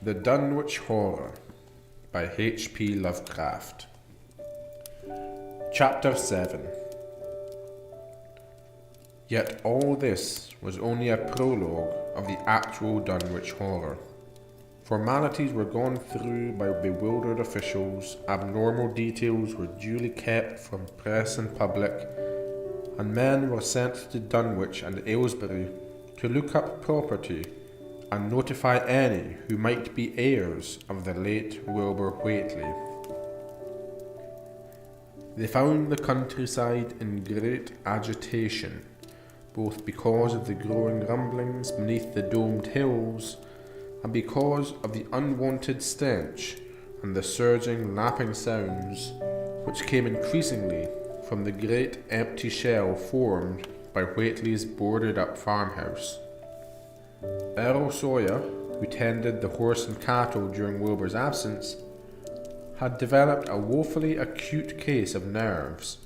The Dunwich Horror by H.P. Lovecraft. Chapter 7. Yet all this was only a prologue of the actual Dunwich Horror. Formalities were gone through by bewildered officials, abnormal details were duly kept from press and public, and men were sent to Dunwich and Aylesbury to look up property and notify any who might be heirs of the late Wilbur Whateley. They found the countryside in great agitation, both because of the growing rumblings beneath the domed hills, and because of the unwanted stench and the surging, lapping sounds which came increasingly from the great empty shell formed by Whateley's boarded-up farmhouse. Earl Sawyer, who tended the horse and cattle during Wilbur's absence, had developed a woefully acute case of nerves.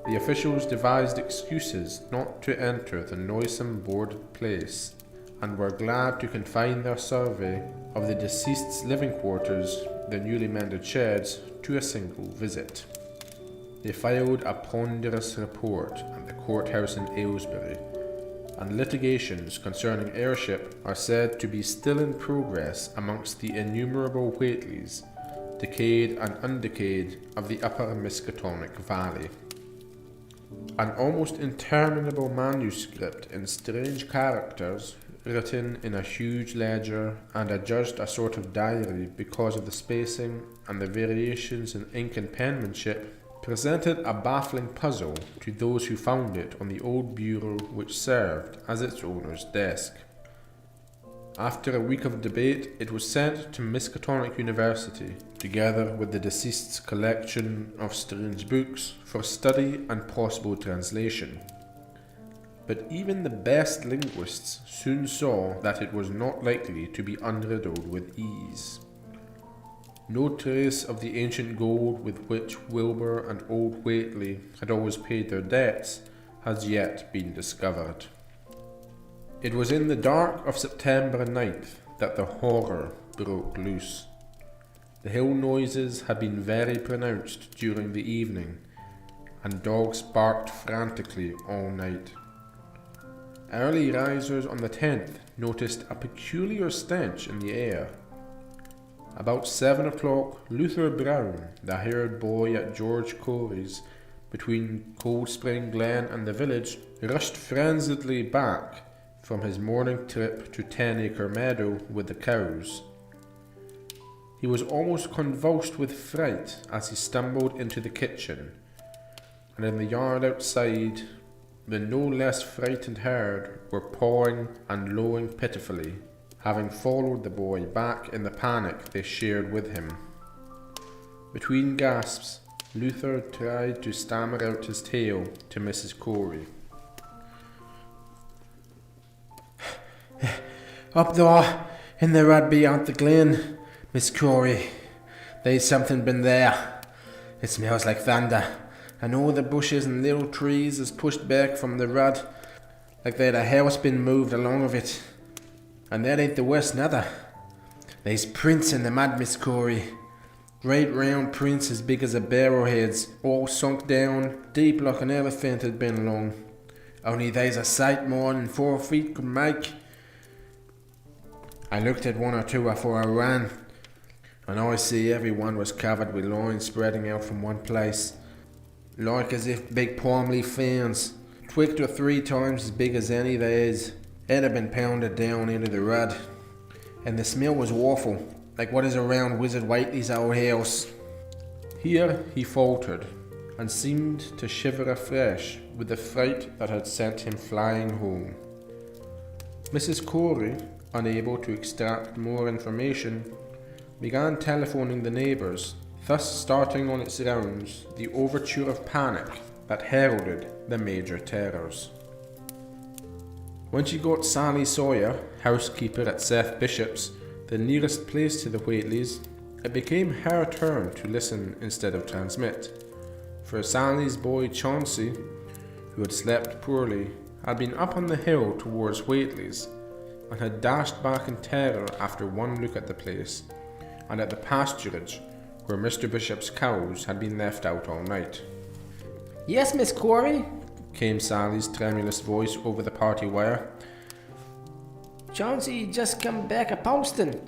The officials devised excuses not to enter the noisome boarded place, and were glad to confine their survey of the deceased's living quarters, the newly mended sheds, to a single visit. They filed a ponderous report at the courthouse in Aylesbury, and litigations concerning heirship are said to be still in progress amongst the innumerable Whateleys, decayed and undecayed, of the upper Miskatonic Valley. An almost interminable manuscript in strange characters, written in a huge ledger and adjudged a sort of diary because of the spacing and the variations in ink and penmanship, presented a baffling puzzle to those who found it on the old bureau which served as its owner's desk. After a week of debate, it was sent to Miskatonic University, together with the deceased's collection of strange books, for study and possible translation. But even the best linguists soon saw that it was not likely to be unriddled with ease. No trace of the ancient gold with which Wilbur and old Whateley had always paid their debts has yet been discovered. It was in the dark of September 9th that the horror broke loose. The hill noises had been very pronounced during the evening, and dogs barked frantically all night. Early risers on the 10th noticed a peculiar stench in the air. About 7 o'clock, Luther Brown, the hired boy at George Corey's, between Cold Spring Glen and the village, rushed frenziedly back from his morning trip to 10-acre meadow with the cows. He was almost convulsed with fright as he stumbled into the kitchen, and in the yard outside, the no less frightened herd were pawing and lowing pitifully, having followed the boy back in the panic they shared with him. Between gasps, Luther tried to stammer out his tale to Mrs. Corey. Up there, in the rud beyond the glen, Miss Corey. There's something been there. It smells like thunder, and all the bushes and little trees is pushed back from the rud, like they'd a house been moved along of it. And that ain't the worst neither. There's prints in the mud, Miss Corey. Great round prints as big as a barrowhead's, all sunk down, deep like an elephant had been along. Only there's a sight more than 4 feet could make. I looked at 1 or 2 afore I ran, and I see every one was covered with lines spreading out from one place, like as if big palm leaf fans, 2 or 3 times as big as any there is. It had been pounded down into the rud, and the smell was awful, like what is around Wizard Whateley's old house. Here he faltered, and seemed to shiver afresh with the fright that had sent him flying home. Mrs. Corey, unable to extract more information, began telephoning the neighbours, thus starting on its rounds the overture of panic that heralded the major terrors. When she got Sally Sawyer, housekeeper at Seth Bishop's, the nearest place to the Whateleys, it became her turn to listen instead of transmit, for Sally's boy Chauncey, who had slept poorly, had been up on the hill towards Whateley's, and had dashed back in terror after one look at the place, and at the pasturage where Mr. Bishop's cows had been left out all night. Yes, Miss Corey? Came Sally's tremulous voice over the party wire. Chauncey just come back a posting.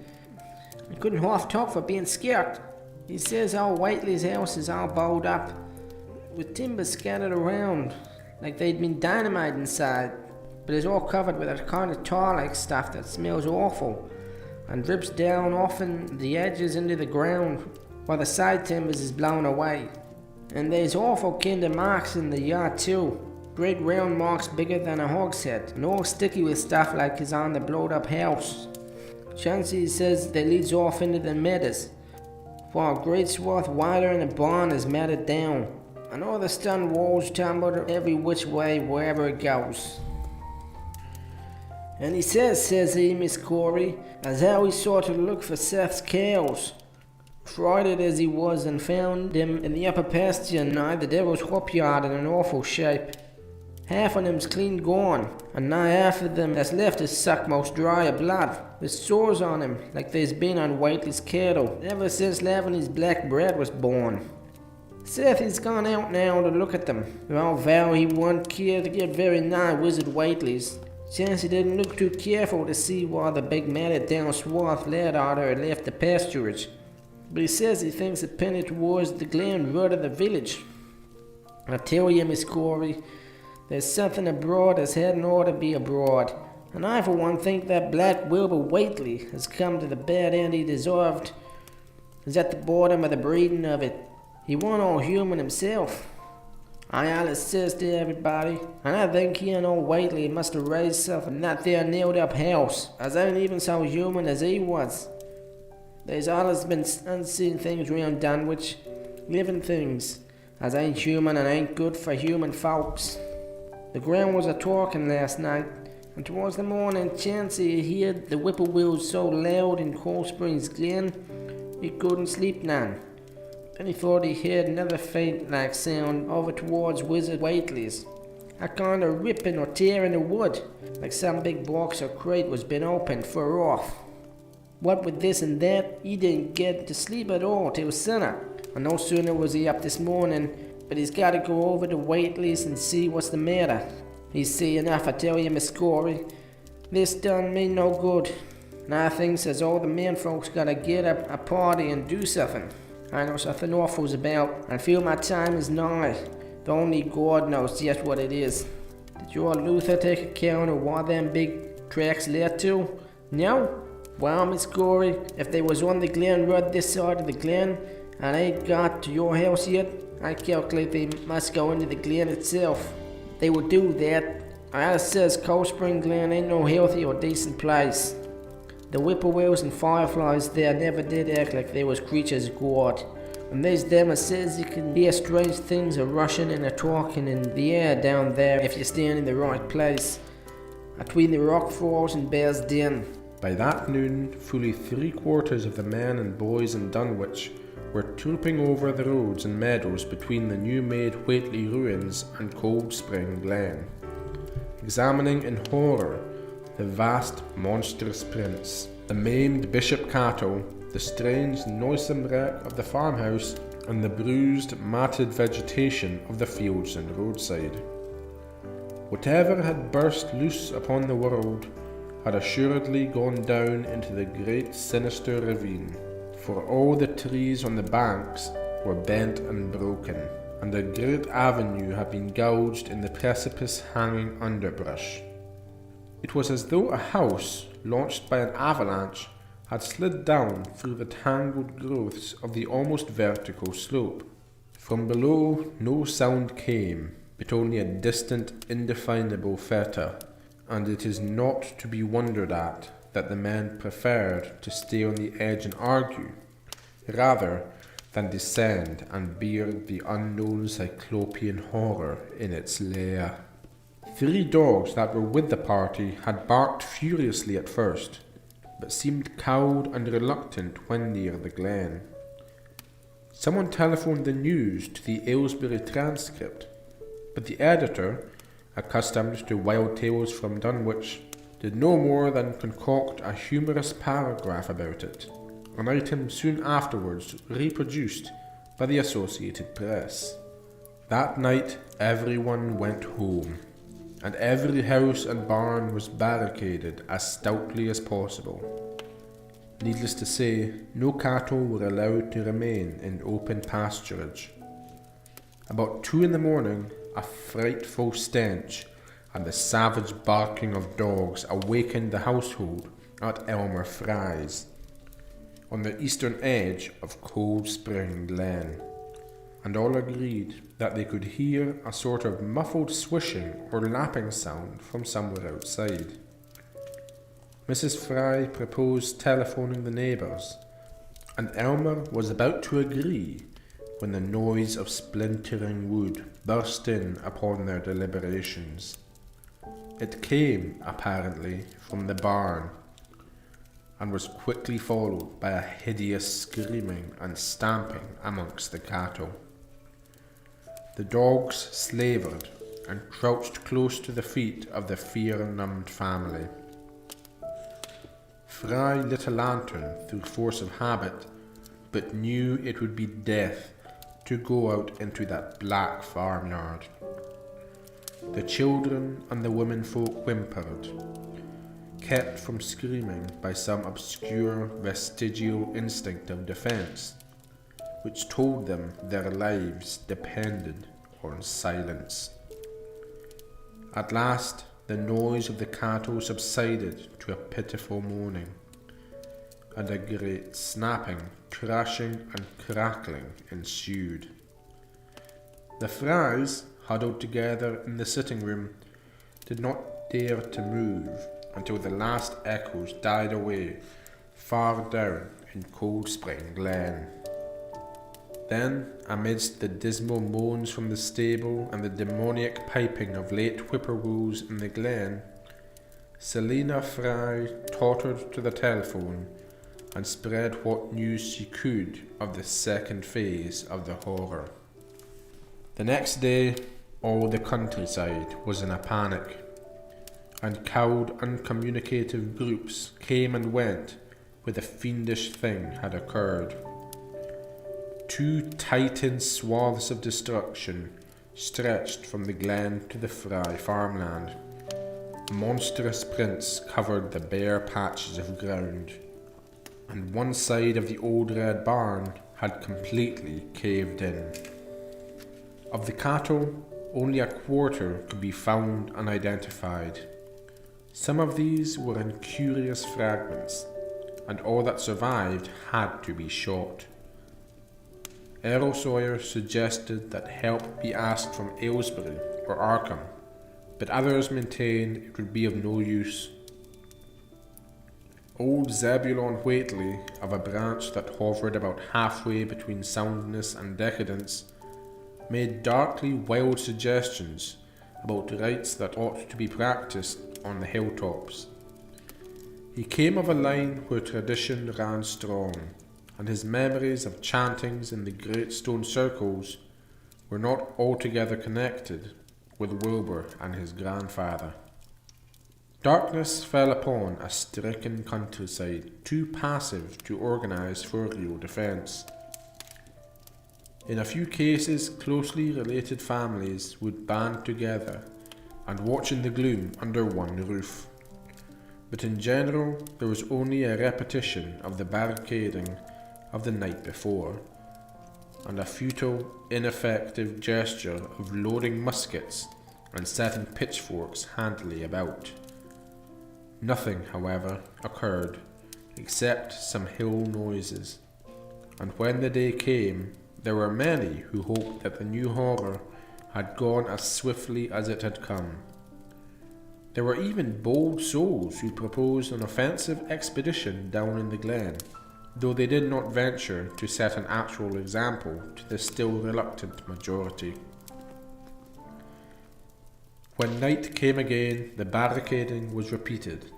He couldn't half talk for being scared. He says old Whateley's house is all bowed up, with timber scattered around, like they'd been dynamite inside, but it's all covered with a kind of tar-like stuff that smells awful, and drips down often the edges into the ground, while the side timbers is blown away. And there's awful kind of marks in the yard too, great round marks bigger than a hogshead, and all sticky with stuff like is on the blowed up house. Chauncey says they leads off into the meadows, for a great swath wider than a barn is matted down, and all the stone walls tumbled every which way wherever it goes. And he says he, Miss Corey, as how he sort of looked for Seth's cows, frighted as he was, and found them in the upper pasture nigh the devil's hop yard in an awful shape. Half of them's clean gone, and nigh half of them that's left is sucked most dry of blood, with sores on him like there's been on Whateley's cattle ever since Lavandy's black brat was born. Seth has gone out now to look at them, but I'll vow he won't care to get very nigh Wizard Whateley's. Chance he didn't look too careful to see why the big matted down swath led out had left the pasturage, but he says he thinks it pinned towards the glen road of the village. I tell you, Miss Corey, there's something abroad as hadn't ought to be abroad, and I for one think that black Wilbur Whateley has come to the bad end he deserved, is at the bottom of the breeding of it. He wasn't all human himself, I allus says to everybody, and I think he and old Whateley must have raised himself in that there nailed up house, as ain't even so human as he was. There's allus been unseen things round Dunwich, living things, as ain't human and ain't good for human folks. The ground was a-talking last night, and towards the morning Chauncey heard the whippoorwills so loud in Cold Springs Glen, he couldn't sleep none. Then he thought he heard another faint-like sound over towards Wizard Whateley's, a kind of ripping or tearing of wood, like some big box or crate was been opened fur off. What with this and that, he didn't get to sleep at all till sinner, and no sooner was he up this morning, but he's got to go over to Whateley's and see what's the matter. He's see enough, I tell you, Miss Corey. This done me no good, and I thinks as all the men folks got to get up a party and do something. I know something awful's about, and feel my time is nigh, though only God knows just what it is. Did your Luther take account of why them big tracks led to? No? Well, Miss Corey, if they was on the Glen Road this side of the Glen, and ain't got to your house yet, I calculate they must go into the Glen itself. They would do that. I says Cold Spring Glen ain't no healthy or decent place. The whippoorwills and fireflies there never did act like they was creatures of God. And there's them as says you can hear strange things a-rushing and a-talking in the air down there if you stand in the right place, between the rock falls and Bear's Den. By that noon, fully 3/4 of the men and boys in Dunwich were trooping over the roads and meadows between the new-made Whateley ruins and Cold Spring Glen, examining in horror the vast, monstrous prints, the maimed Bishop cattle, the strange, noisome wreck of the farmhouse, and the bruised, matted vegetation of the fields and roadside. Whatever had burst loose upon the world had assuredly gone down into the great sinister ravine, for all the trees on the banks were bent and broken, and a great avenue had been gouged in the precipice-hanging underbrush. It was as though a house, launched by an avalanche, had slid down through the tangled growths of the almost vertical slope. From below no sound came, but only a distant, indefinable fetor, and it is not to be wondered at that the men preferred to stay on the edge and argue, rather than descend and bear the unknown cyclopean horror in its lair. 3 dogs that were with the party had barked furiously at first, but seemed cowed and reluctant when near the glen. Someone telephoned the news to the Aylesbury Transcript, but the editor, accustomed to wild tales from Dunwich, did no more than concoct a humorous paragraph about it, an item soon afterwards reproduced by the Associated Press. That night everyone went home, and every house and barn was barricaded as stoutly as possible. Needless to say, no cattle were allowed to remain in open pasturage. About 2 a.m, a frightful stench and the savage barking of dogs awakened the household at Elmer Fry's, on the eastern edge of Cold Spring Glen, and all agreed that they could hear a sort of muffled swishing or lapping sound from somewhere outside. Mrs. Fry proposed telephoning the neighbours, and Elmer was about to agree when the noise of splintering wood burst in upon their deliberations. It came, apparently, from the barn, and was quickly followed by a hideous screaming and stamping amongst the cattle. The dogs slavered and crouched close to the feet of the fear-numbed family. Fry lit a lantern through force of habit, but knew it would be death to go out into that black farmyard. The children and the womenfolk whimpered, kept from screaming by some obscure vestigial instinct of defence, which told them their lives depended on silence. At last, the noise of the cattle subsided to a pitiful moaning, and a great snapping, crashing, and crackling ensued. The Frys, huddled together in the sitting room, did not dare to move until the last echoes died away far down in Cold Spring Glen. Then, amidst the dismal moans from the stable and the demoniac piping of late whippoorwills in the glen, Selina Fry tottered to the telephone and spread what news she could of the second phase of the horror. The next day, all the countryside was in a panic, and cowed, uncommunicative groups came and went where the fiendish thing had occurred. 2 titan swaths of destruction stretched from the glen to the Fry farmland. Monstrous prints covered the bare patches of ground, and one side of the old red barn had completely caved in. Of the cattle, only a quarter could be found unidentified. Some of these were in curious fragments, and all that survived had to be shot. Errol Sawyer suggested that help be asked from Aylesbury or Arkham, but others maintained it would be of no use. Old Zebulon Whateley, of a branch that hovered about halfway between soundness and decadence, made darkly wild suggestions about rites that ought to be practiced on the hilltops. He came of a line where tradition ran strong, and his memories of chantings in the great stone circles were not altogether connected with Wilbur and his grandfather. Darkness fell upon a stricken countryside too passive to organise for real defence. In a few cases, closely related families would band together and watch in the gloom under one roof. But in general, there was only a repetition of the barricading of the night before, and a futile, ineffective gesture of loading muskets and setting pitchforks handily about. Nothing, however, occurred except some hill noises, and when the day came, there were many who hoped that the new horror had gone as swiftly as it had come. There were even bold souls who proposed an offensive expedition down in the glen, though they did not venture to set an actual example to the still reluctant majority. When night came again, the barricading was repeated,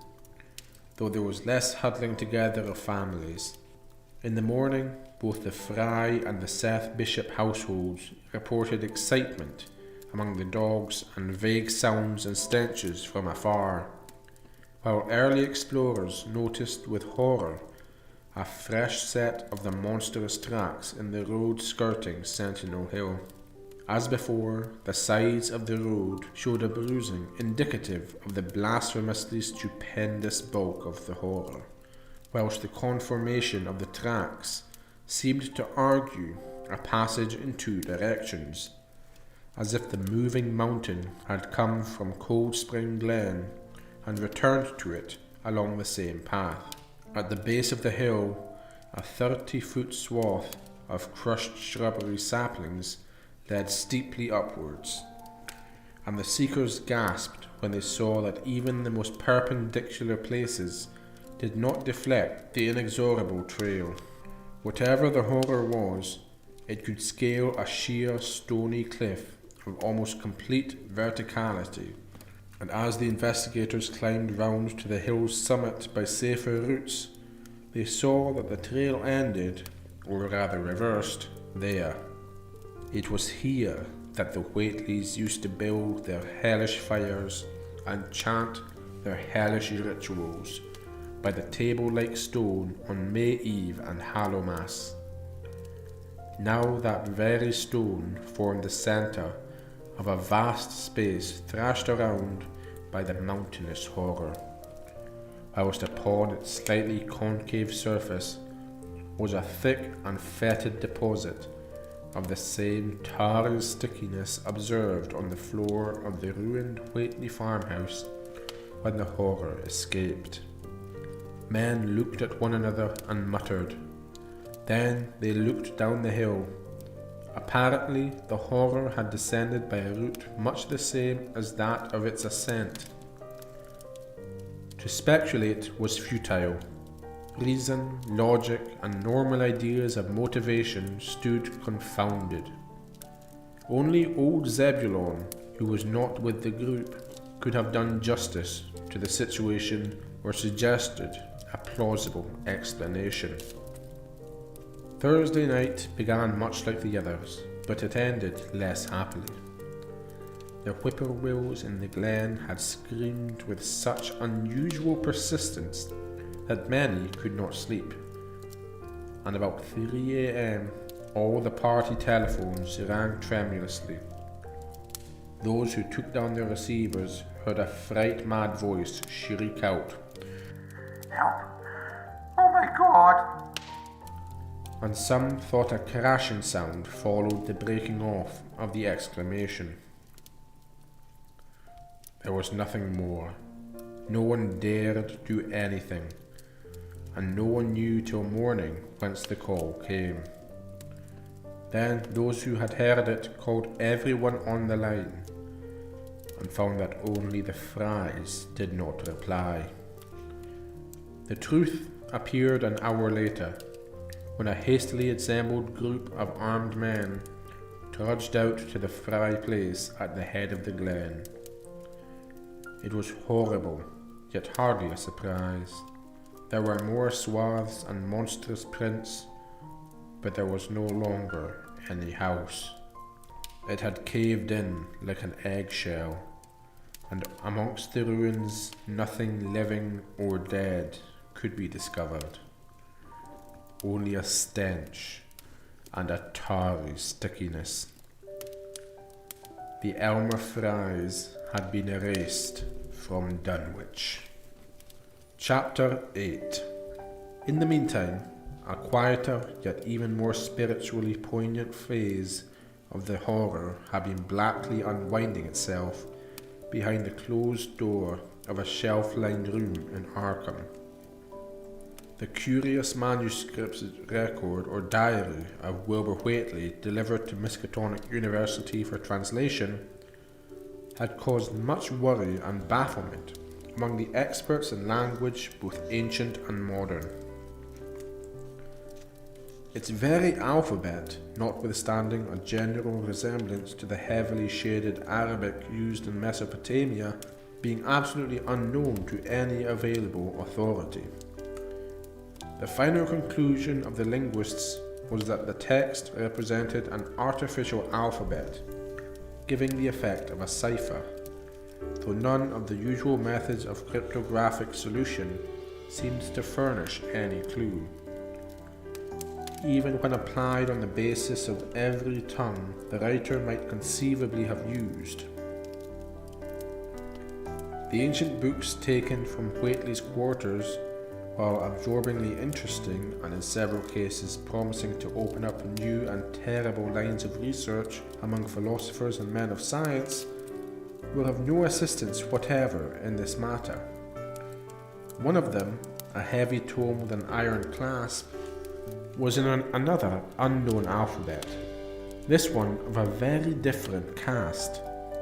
though there was less huddling together of families. In the morning, both the Fry and the Seth Bishop households reported excitement among the dogs and vague sounds and stenches from afar. while early explorers noticed with horror a fresh set of the monstrous tracks in the road skirting Sentinel Hill. As before, the sides of the road showed a bruising indicative of the blasphemously stupendous bulk of the horror, whilst the conformation of the tracks seemed to argue a passage in two directions, as if the moving mountain had come from Cold Spring Glen and returned to it along the same path. At the base of the hill, a 30-foot swath of crushed shrubbery saplings led steeply upwards, and the seekers gasped when they saw that even the most perpendicular places did not deflect the inexorable trail. Whatever the horror was, it could scale a sheer stony cliff of almost complete verticality, and as the investigators climbed round to the hill's summit by safer routes, they saw that the trail ended, or rather reversed, there. It was here that the Whateleys used to build their hellish fires and chant their hellish rituals by the table-like stone on May Eve and Hallowmass. Now that very stone formed the centre of a vast space thrashed around by the mountainous horror, whilst upon its slightly concave surface was a thick and fetid deposit of the same tarry stickiness observed on the floor of the ruined Whateley farmhouse when the horror escaped. Men looked at one another and muttered. Then they looked down the hill. Apparently, the horror had descended by a route much the same as that of its ascent. To speculate was futile. Reason, logic, and normal ideas of motivation stood confounded. Only old Zebulon, who was not with the group, could have done justice to the situation or suggested a plausible explanation. Thursday night began much like the others, but it ended less happily. The whippoorwills in the glen had screamed with such unusual persistence that many could not sleep, and about 3 a.m. all the party telephones rang tremulously. Those who took down their receivers heard a fright-mad voice shriek out, "Help! Oh my God!" And some thought a crashing sound followed the breaking off of the exclamation. There was nothing more. No one dared do anything, and no one knew till morning whence the call came. Then those who had heard it called everyone on the line, and found that only the Frys did not reply. The truth appeared an hour later, when a hastily assembled group of armed men trudged out to the Fry place at the head of the glen. It was horrible, yet hardly a surprise. There were more swaths and monstrous prints, but there was no longer any house. It had caved in like an eggshell, and amongst the ruins nothing living or dead could be discovered. Only a stench and a tarry stickiness. The Elmer Frys had been erased from Dunwich. Chapter 8. In the meantime, a quieter yet even more spiritually poignant phase of the horror had been blackly unwinding itself behind the closed door of a shelf-lined room in Arkham. The curious manuscript record or diary of Wilbur Whateley, delivered to Miskatonic University for translation, had caused much worry and bafflement among the experts in language, both ancient and modern. Its very alphabet, notwithstanding a general resemblance to the heavily shaded Arabic used in Mesopotamia, being absolutely unknown to any available authority. The final conclusion of the linguists was that the text represented an artificial alphabet, giving the effect of a cipher, though none of the usual methods of cryptographic solution seems to furnish any clue. Even when applied on the basis of every tongue the writer might conceivably have used. The ancient books taken from Whateley's quarters, while absorbingly interesting and in several cases promising to open up new and terrible lines of research among philosophers and men of science, were of no assistance whatever in this matter. One of them, a heavy tome with an iron clasp, was in another unknown alphabet, this one of a very different cast,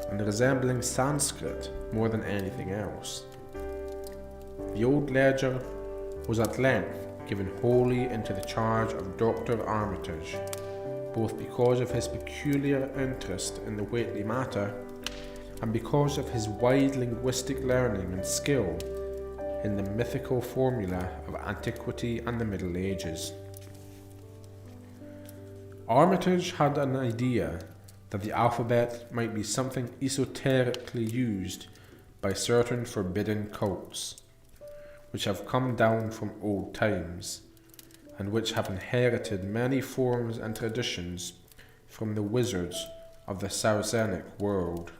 and resembling Sanskrit more than anything else. The old ledger was at length given wholly into the charge of Dr. Armitage, both because of his peculiar interest in the Whateley matter, and because of his wide linguistic learning and skill in the mythical formula of antiquity and the Middle Ages. Armitage had an idea that the alphabet might be something esoterically used by certain forbidden cults, which have come down from old times, and which have inherited many forms and traditions from the wizards of the Saracenic world.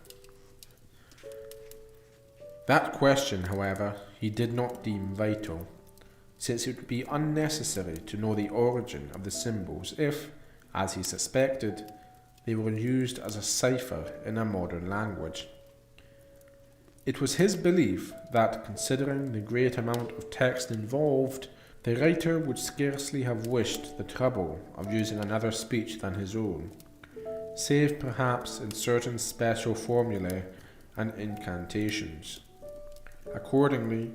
That question, however, he did not deem vital, since it would be unnecessary to know the origin of the symbols if, as he suspected, they were used as a cipher in a modern language. It was his belief that, considering the great amount of text involved, the writer would scarcely have wished the trouble of using another speech than his own, save perhaps in certain special formulae and incantations. Accordingly,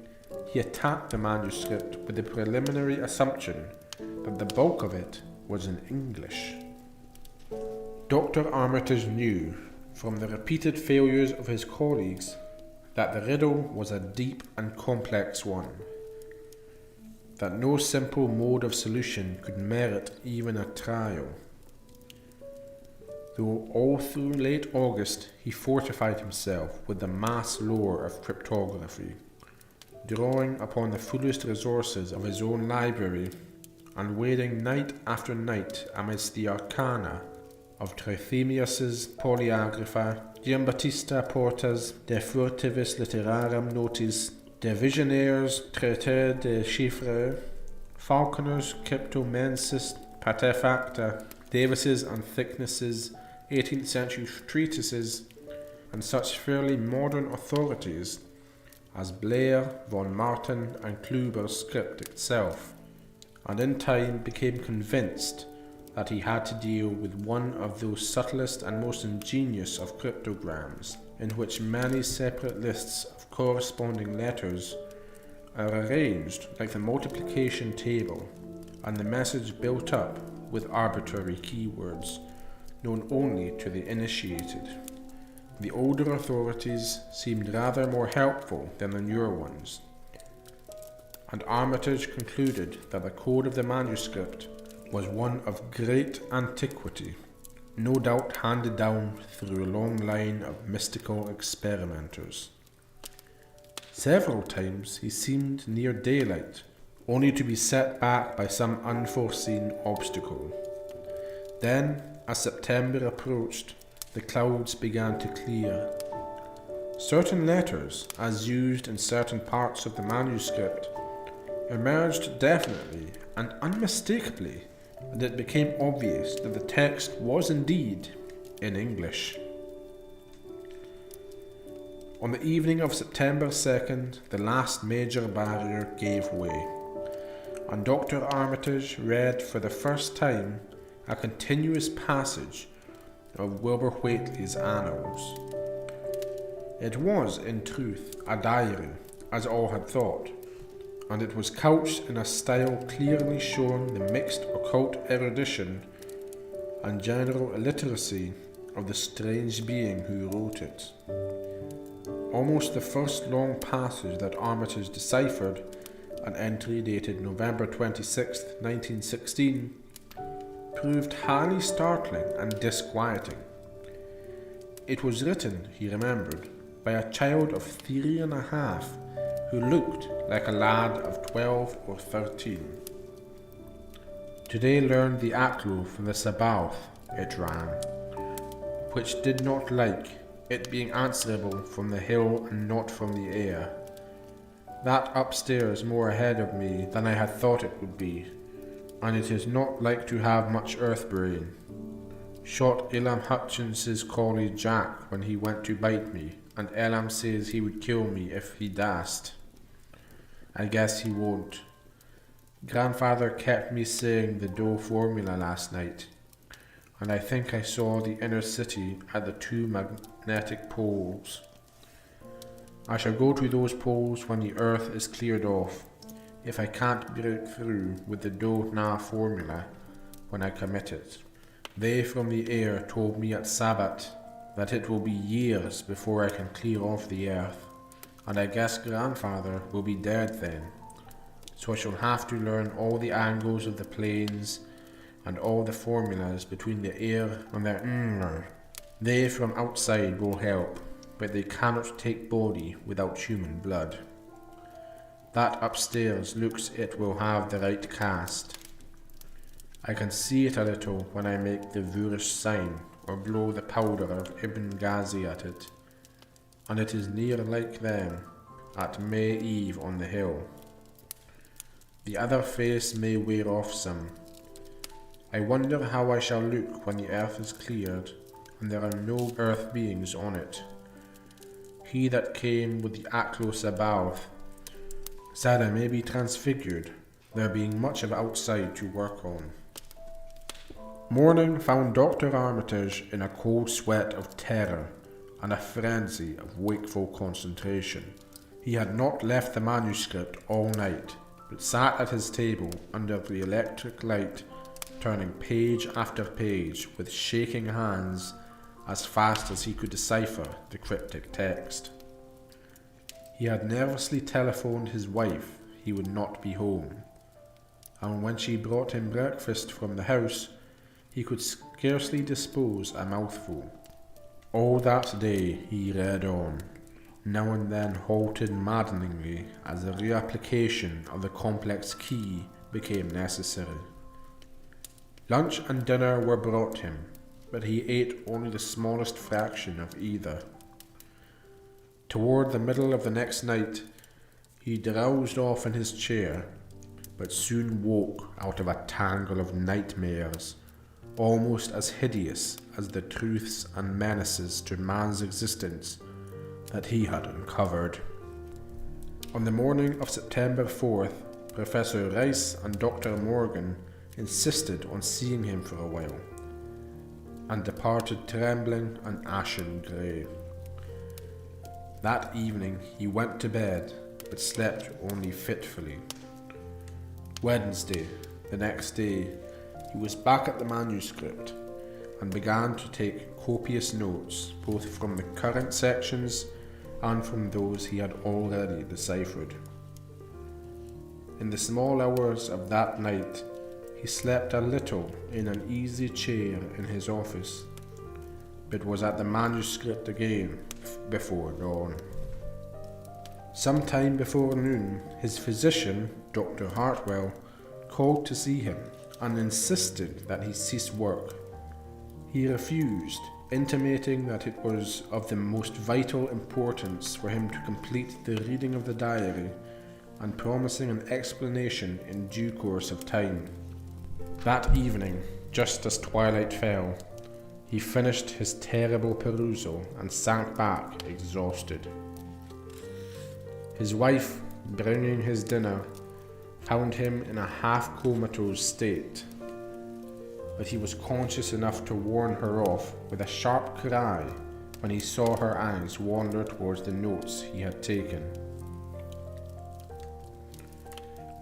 he attacked the manuscript with the preliminary assumption that the bulk of it was in English. Dr. Armitage knew, from the repeated failures of his colleagues, that the riddle was a deep and complex one, that no simple mode of solution could merit even a trial. Though all through late August he fortified himself with the mass lore of cryptography, drawing upon the fullest resources of his own library, and wading night after night amidst the arcana of Trithemius's Polygrapha, Giambattista Porta's De Furtivis Literarum Notis, De Visionaires Traité de Chiffres, Falconer's Cryptomensis Patefacta, Davis's and Thickness's 18th century treatises, and such fairly modern authorities as Blair, von Martin and Kluber's script itself, and in time became convinced that he had to deal with one of those subtlest and most ingenious of cryptograms, in which many separate lists of corresponding letters are arranged like the multiplication table, and the message built up with arbitrary keywords, known only to the initiated. The older authorities seemed rather more helpful than the newer ones, and Armitage concluded that the code of the manuscript was one of great antiquity, no doubt handed down through a long line of mystical experimenters. Several times he seemed near daylight, only to be set back by some unforeseen obstacle. Then, as September approached, the clouds began to clear. Certain letters, as used in certain parts of the manuscript, emerged definitely and unmistakably, and it became obvious that the text was indeed in English. On the evening of September 2nd, the last major barrier gave way, and Dr. Armitage read for the first time a continuous passage of Wilbur Whateley's annals. It was, in truth, a diary, as all had thought, and it was couched in a style clearly showing the mixed occult erudition and general illiteracy of the strange being who wrote it. Almost the first long passage that Armitage deciphered, an entry dated November 26, 1916, proved highly startling and disquieting. It was written, he remembered, by a child of 3.5 who looked like a lad of 12 or 13. Today learned the Aclo from the Sabaoth, it ran, which did not like it being answerable from the hill and not from the air. That upstairs more ahead of me than I had thought it would be, and it is not like to have much earth brain. Shot Elam Hutchins's collie Jack when he went to bite me, and Elam says he would kill me if he dast. I guess he won't. Grandfather kept me saying the dough formula last night, and I think I saw the inner city at the 2 magnetic poles. I shall go to those poles when the earth is cleared off, if I can't break through with the do-na formula when I commit it. They from the air told me at Sabbath that it will be years before I can clear off the earth, and I guess grandfather will be dead then, so I shall have to learn all the angles of the planes and all the formulas between the air and the They from outside will help, but they cannot take body without human blood. That upstairs looks it will have the right cast. I can see it a little when I make the Vurish sign or blow the powder of Ibn Ghazi at it, and it is near like them at May Eve on the hill. The other face may wear off some. I wonder how I shall look when the earth is cleared and there are no earth beings on it. He that came with the Aclo Sabaoth said I may be transfigured, there being much of outside to work on. Morning found Dr. Armitage in a cold sweat of terror and a frenzy of wakeful concentration. He had not left the manuscript all night, but sat at his table under the electric light, turning page after page with shaking hands as fast as he could decipher the cryptic text. He had nervously telephoned his wife he would not be home, and when she brought him breakfast from the house, he could scarcely dispose a mouthful. All that day he read on, now and then halted maddeningly as the reapplication of the complex key became necessary. Lunch and dinner were brought him, but he ate only the smallest fraction of either. Toward the middle of the next night, he drowsed off in his chair, but soon woke out of a tangle of nightmares, almost as hideous as the truths and menaces to man's existence that he had uncovered. On the morning of September 4th, Professor Rice and Dr. Morgan insisted on seeing him for a while, and departed trembling and ashen grey. That evening he went to bed, but slept only fitfully. Wednesday, the next day, he was back at the manuscript, and began to take copious notes, both from the current sections and from those he had already deciphered. In the small hours of that night, he slept a little in an easy chair in his office, but was at the manuscript again before dawn. Some time before noon, his physician, Dr. Hartwell, called to see him and insisted that he cease work. He refused, intimating that it was of the most vital importance for him to complete the reading of the diary, and promising an explanation in due course of time. That evening, just as twilight fell, he finished his terrible perusal and sank back exhausted. His wife, bringing his dinner, found him in a half-comatose state, but he was conscious enough to warn her off with a sharp cry when he saw her eyes wander towards the notes he had taken.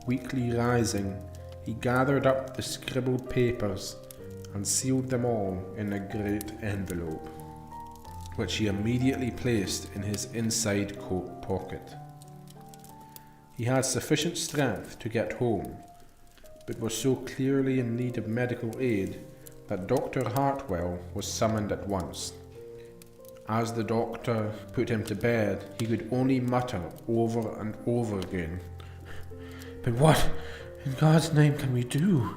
Weakly rising, he gathered up the scribbled papers and sealed them all in a great envelope, which he immediately placed in his inside coat pocket. He had sufficient strength to get home, but was so clearly in need of medical aid that Dr. Hartwell was summoned at once, As the doctor put him to bed, he could only mutter over and over again, "But what in God's name can we do?"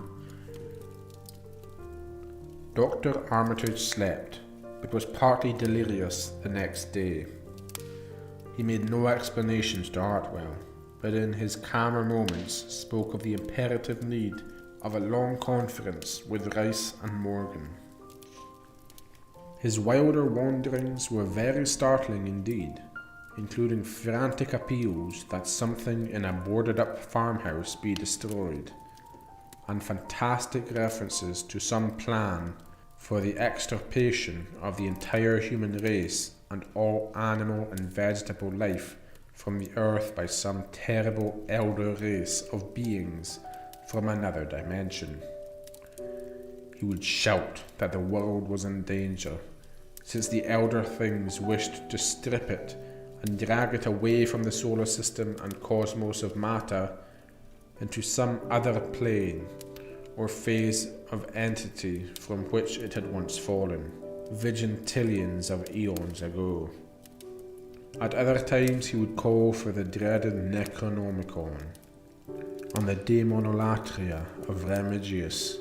Dr. Armitage slept, but was partly delirious the next day. He made no explanations to Hartwell, but in his calmer moments spoke of the imperative need of a long conference with Rice and Morgan. His wilder wanderings were very startling indeed, including frantic appeals that something in a boarded-up farmhouse be destroyed, and fantastic references to some plan for the extirpation of the entire human race and all animal and vegetable life from the earth by some terrible elder race of beings from another dimension. He would shout that the world was in danger, since the elder things wished to strip it and drag it away from the solar system and cosmos of matter into some other plane or phase of entity from which it had once fallen, vigintillions of eons ago. At other times he would call for the dreaded Necronomicon on the Daemonolatria of Remigius,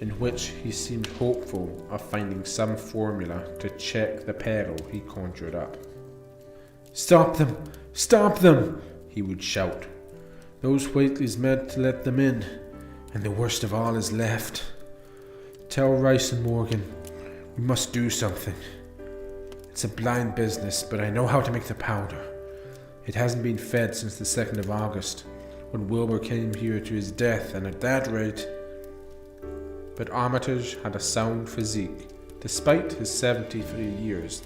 in which he seemed hopeful of finding some formula to check the peril he conjured up. "Stop them! Stop them!" he would shout. "Those Whateleys meant to let them in, and the worst of all is left. Tell Rice and Morgan, we must do something. It's a blind business, but I know how to make the powder. It hasn't been fed since the 2nd of August, when Wilbur came here to his death, and at that rate..." But Armitage had a sound physique, despite his 73 years,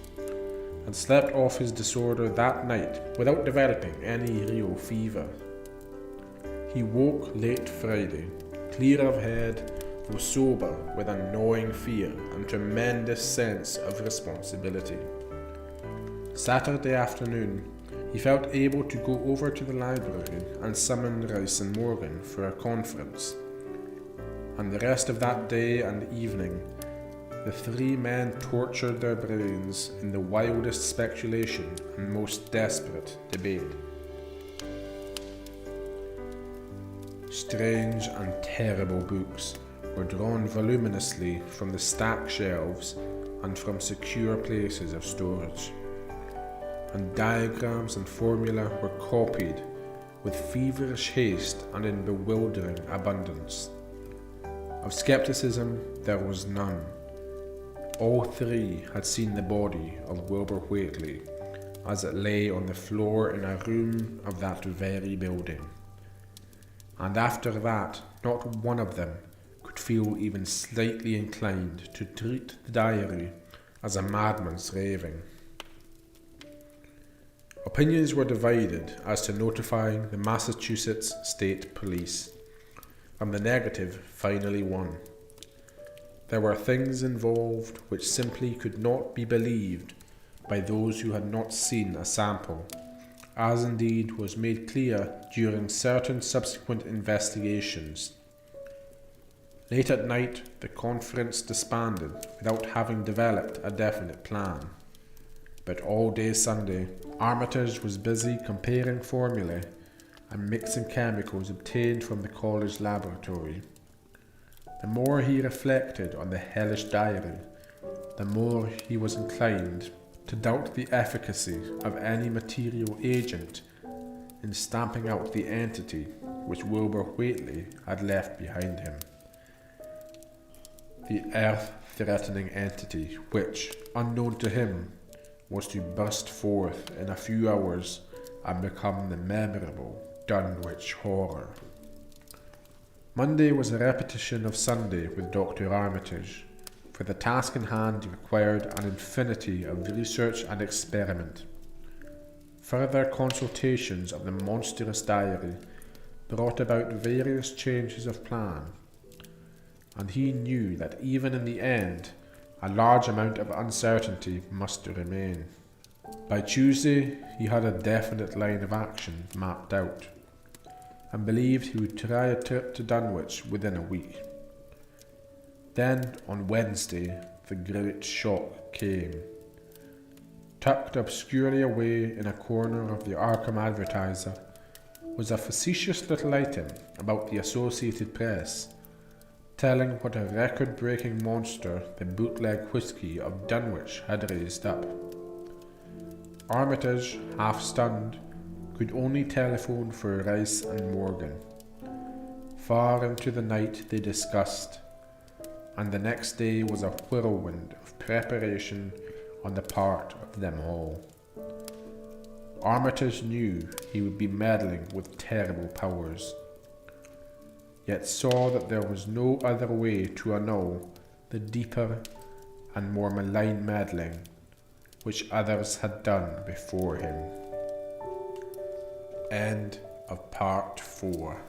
and slept off his disorder that night without developing any real fever. He woke late Friday, clear of head, though sober with a gnawing fear and tremendous sense of responsibility. Saturday afternoon, he felt able to go over to the library and summon Rice and Morgan for a conference. And the rest of that day and evening, the three men tortured their brains in the wildest speculation and most desperate debate. Strange and terrible books were drawn voluminously from the stack shelves and from secure places of storage, and diagrams and formula were copied with feverish haste and in bewildering abundance. Of skepticism there was none. All three had seen the body of Wilbur Whateley as it lay on the floor in a room of that very building. And after that, not one of them could feel even slightly inclined to treat the diary as a madman's raving. Opinions were divided as to notifying the Massachusetts State Police, and the negative finally won. There were things involved which simply could not be believed by those who had not seen a sample, as indeed was made clear during certain subsequent investigations. Late at night, the conference disbanded without having developed a definite plan. But all day Sunday, Armitage was busy comparing formulae and mixing chemicals obtained from the college laboratory. The more he reflected on the hellish diary, the more he was inclined to doubt the efficacy of any material agent in stamping out the entity which Wilbur Whateley had left behind him. The earth-threatening entity which, unknown to him, was to burst forth in a few hours and become the memorable Dunwich Horror. Monday was a repetition of Sunday with Dr. Armitage, for the task in hand required an infinity of research and experiment. Further consultations of the monstrous diary brought about various changes of plan, and he knew that even in the end a large amount of uncertainty must remain. By Tuesday he had a definite line of action mapped out, and believed he would try a trip to Dunwich within a week. Then, on Wednesday, the great shock came. Tucked obscurely away in a corner of the Arkham Advertiser was a facetious little item about the Associated Press, telling what a record-breaking monster the bootleg whiskey of Dunwich had raised up. Armitage, half stunned, could only telephone for Rice and Morgan. Far into the night they discussed, and the next day was a whirlwind of preparation on the part of them all. Armitage knew he would be meddling with terrible powers, yet saw that there was no other way to annul the deeper and more malign meddling which others had done before him. End of Part 4.